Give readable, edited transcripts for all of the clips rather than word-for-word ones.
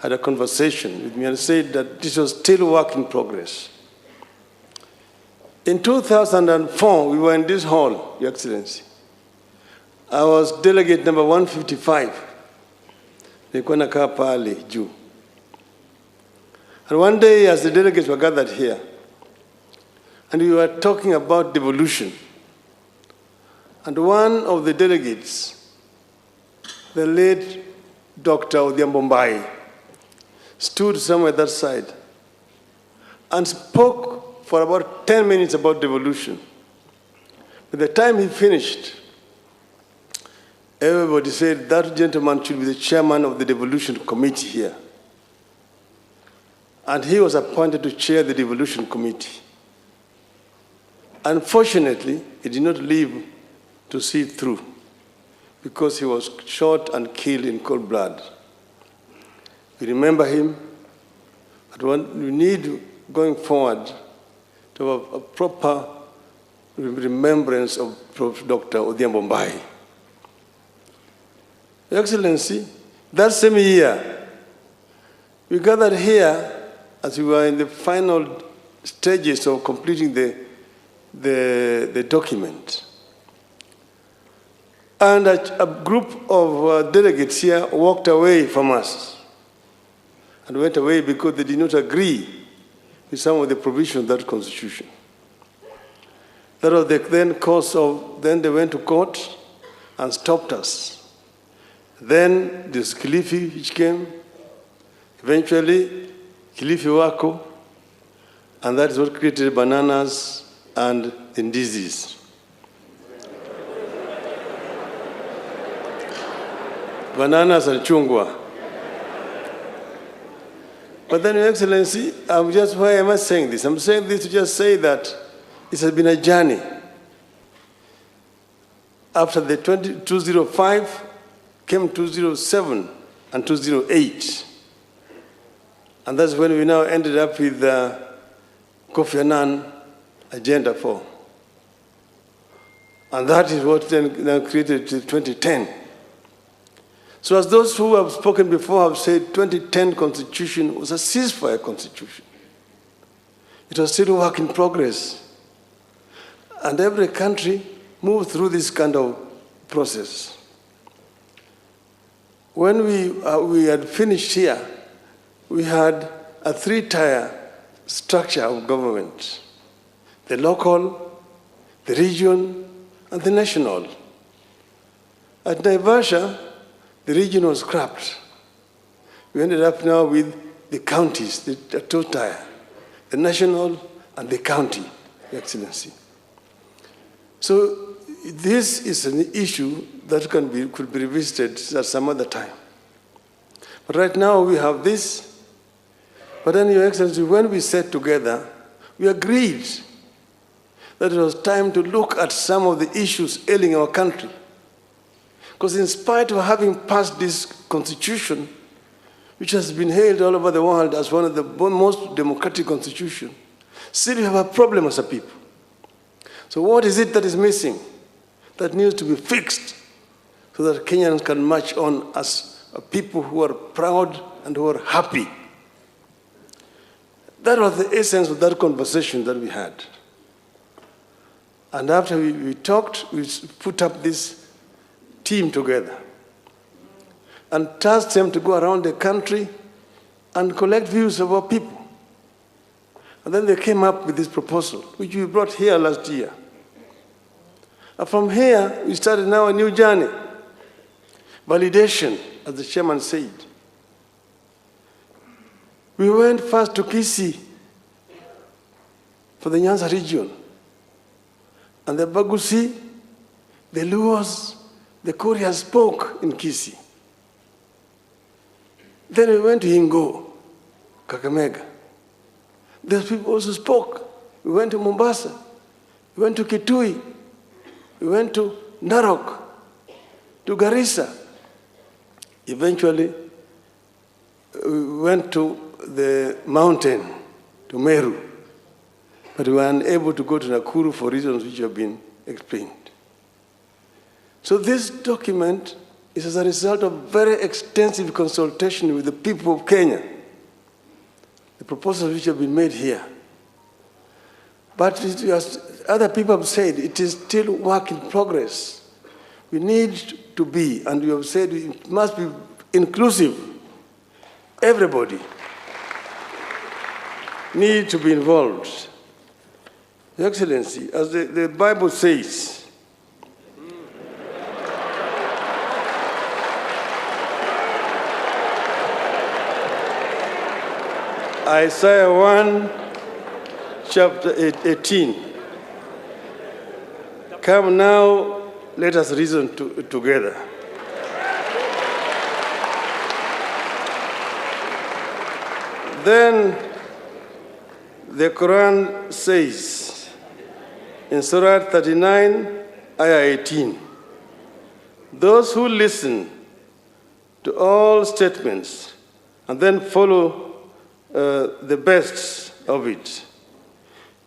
had a conversation with me and said that this was still work in progress. In 2004, we were in this hall, Your Excellency. I was delegate number 155. Nilikuwa nakaa pale juu. And one day, as the delegates were gathered here, and we were talking about devolution, and one of the delegates, the late Dr. Odhiambo, stood somewhere that side and spoke for about 10 minutes about devolution. By the time he finished, everybody said that gentleman should be the chairman of the devolution committee here. And he was appointed to chair the devolution committee. Unfortunately, he did not live to see it through because he was shot and killed in cold blood. We remember him, but we need, going forward, to have a proper remembrance of Dr. Odhiambo. Your Excellency, that same year, we gathered here as we were in the final stages of completing the document. And a group of delegates here walked away from us and went away because they did not agree with some of the provisions of that constitution. That was the then cause of, then they went to court and stopped us. Then this Kilifi which came, eventually Kilifi Wako, and that is what created bananas and indices. Bananas and chungwa. But then, Your Excellency, why am I saying this? I'm saying this to just say that it has been a journey. After the 205 came 207 and 208. And that's when we now ended up with Kofi Annan Agenda 4. And that is what then created 2010. So as those who have spoken before have said, 2010 constitution was a ceasefire constitution. It was still a work in progress. And every country moved through this kind of process. When we had finished here, we had a three-tier structure of government: the local, the region, and the national. At Naivasha, the region was scrapped. We ended up now with the counties, the two-tier, the national and the county, Your Excellency. So this is an issue that could be revisited at some other time. But right now we have this. But then, Your Excellency, when we sat together, we agreed that it was time to look at some of the issues ailing our country. Because in spite of having passed this constitution, which has been hailed all over the world as one of the most democratic constitutions, still we have a problem as a people. So what is it that is missing, that needs to be fixed, so that Kenyans can march on as a people who are proud and who are happy? That was the essence of that conversation that we had. And after we talked, we put up this team together and tasked them to go around the country and collect views of our people. And then they came up with this proposal, which we brought here last year. And from here, we started now a new journey. Validation, as the chairman said. We went first to Kisii for the Nyanza region. And the Bagusi, the Luos, the Koreans spoke in Kisii. Then we went to Ingo, Kakamega. Those people also spoke. We went to Mombasa. We went to Kitui. We went to Narok, to Garissa. Eventually, we went to the mountain, to Meru. But we were unable to go to Nakuru for reasons which have been explained. So this document is as a result of very extensive consultation with the people of Kenya. The proposals which have been made here. But as other people have said, it is still work in progress. We need to be, and you have said it must be inclusive. Everybody needs to be involved. Your Excellency, as the Bible says, Isaiah 1, chapter 18. Come now, let us reason together. Then the Quran says in Surah 39, Ayah 18, those who listen to all statements and then follow the best of it,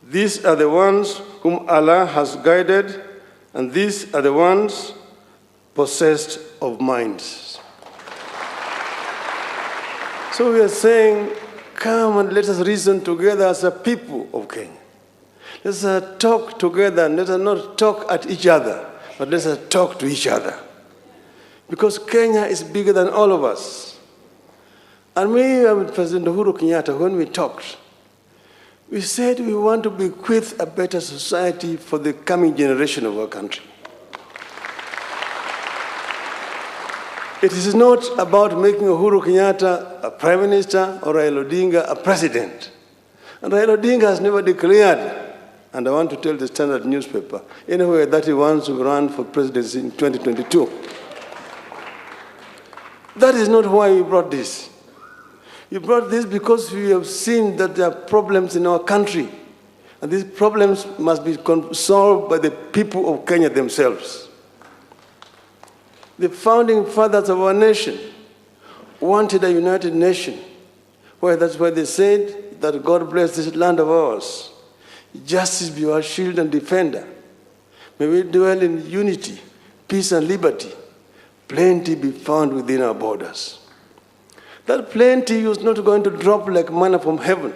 these are the ones whom Allah has guided, and these are the ones possessed of minds. So we are saying, come and let us reason together as a people of Kenya. Let us talk together, and let us not talk at each other, but let us talk to each other. Because Kenya is bigger than all of us. And we and President Uhuru Kenyatta, when we talked, we said we want to bequeath a better society for the coming generation of our country. It is not about making Uhuru Kenyatta a prime minister or Raila Odinga a president. And Raila Odinga has never declared, and I want to tell the Standard newspaper, anyway, that he wants to run for presidency in 2022. That is not why we brought this. We brought this because we have seen that there are problems in our country, and these problems must be solved by the people of Kenya themselves. The founding fathers of our nation wanted a united nation, where that's why they said that God bless this land of ours. Justice be our shield and defender. May we dwell in unity, peace, and liberty. Plenty be found within our borders. That plenty was not going to drop like manna from heaven.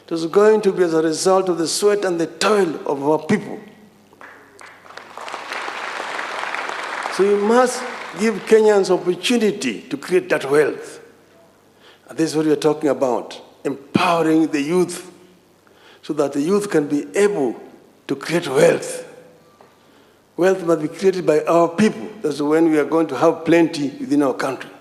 It was going to be as a result of the sweat and the toil of our people. So we must give Kenyans opportunity to create that wealth. And this is what we are talking about, empowering the youth so that the youth can be able to create wealth. Wealth must be created by our people. That's when we are going to have plenty within our country.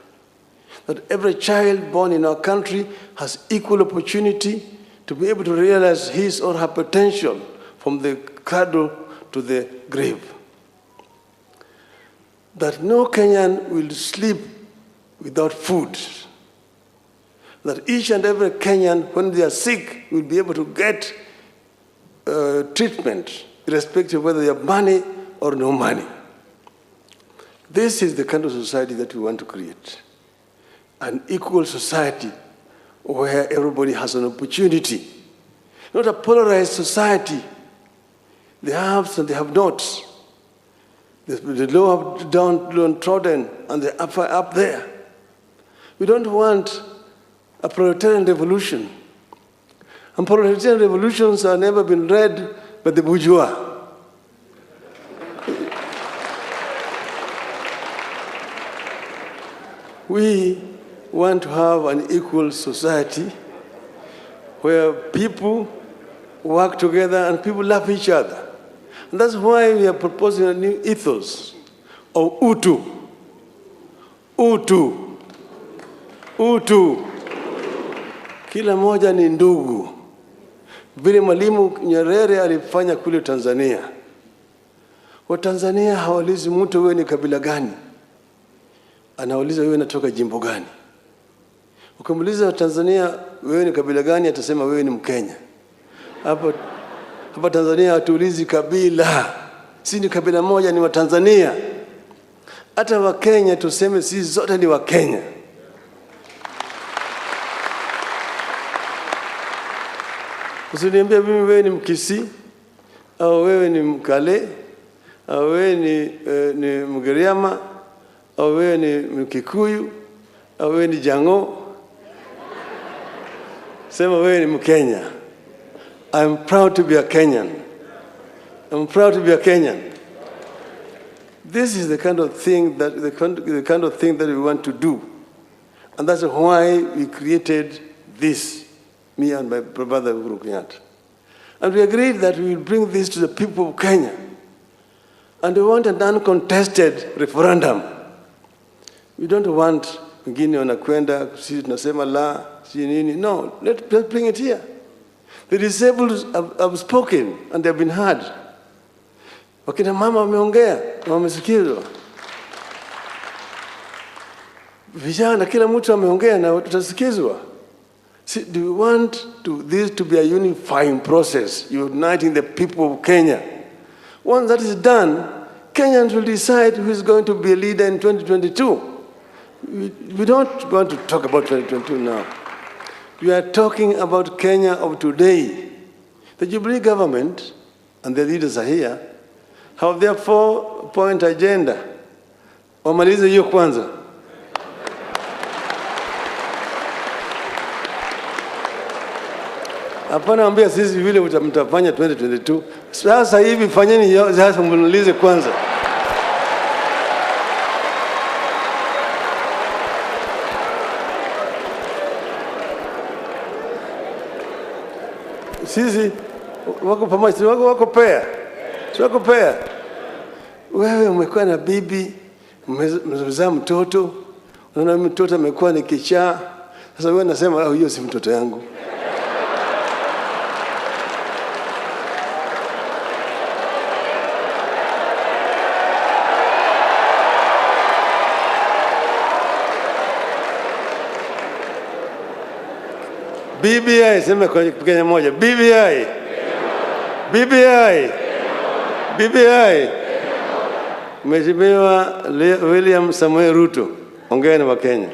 That every child born in our country has equal opportunity to be able to realize his or her potential from the cradle to the grave. That no Kenyan will sleep without food. That each and every Kenyan, when they are sick, will be able to get treatment, irrespective of whether they have money or no money. This is the kind of society that we want to create. An equal society where everybody has an opportunity. Not a polarized society. The haves and the have-nots. The low have downtrodden and the up there. We don't want a proletarian revolution. And proletarian revolutions have never been led by the bourgeois. We want to have an equal society where people work together and people love each other. And that's why we are proposing a new ethos of Utu. Utu. Utu. Kila moja ni ndugu. Vile Mwalimu Nyerere alifanya kule Tanzania. Watanzania hawaulizi mtu wewe ni kabila gani. Anauliza wewe unatoka jimbo gani. Ukimuuliza Watanzania wewe ni kabila gani, atasema wewe ni Mkenya. Hapa Tanzania hatuulizi kabila. Sisi ni kabila moja, ni Watanzania. Hata Wakenya tuseme sisi zote ni Wakenya. Usiniambie mimi wewe ni Mkisii au wewe ni Mkale au wewe ni Mgiriama au wewe ni Mkikuyu, au wewe ni Jango, sema wewe ni Mkenya. I'm proud to be a Kenyan. I'm proud to be a Kenyan. This is the kind of thing that we want to do, and that's why we created this, me and my brother Uhuru Kenyatta. And we agreed that we will bring this to the people of Kenya, and we want an uncontested referendum. We don't want wengine wanakwenda sisi tunasema la si nini. No, let's bring it here. The disabled have spoken and they have been heard. Wakina mama wameongea, wamesikizwa. Vijana kila mtu ameongea na tutasikizwa. See, do we want this to be a unifying process, uniting the people of Kenya? Once that is done, Kenyans will decide who is going to be a leader in 2022. We don't want to talk about 2022 now. We are talking about Kenya of today. The Jubilee government, and the leaders are here, have their 4-point agenda. Wamalize hiyo kwanza. Hapana ambia sisi vile mtafanya 2022. Sasa hivi fanyeni sasa malize kwanza. Sisi wako pamoja, wako pair. Wako pair. Wewe umekuwa na bibi, mmezaa mtoto, unaona mtoto amekuwa ni kichaa. Sasa wewe unasema hiyo si mtoto yangu. BBI, sema kwa Kenya moja. BBI. BBI. BBI. Mheshimiwa William Samoei Ruto, ongea na Wakenya.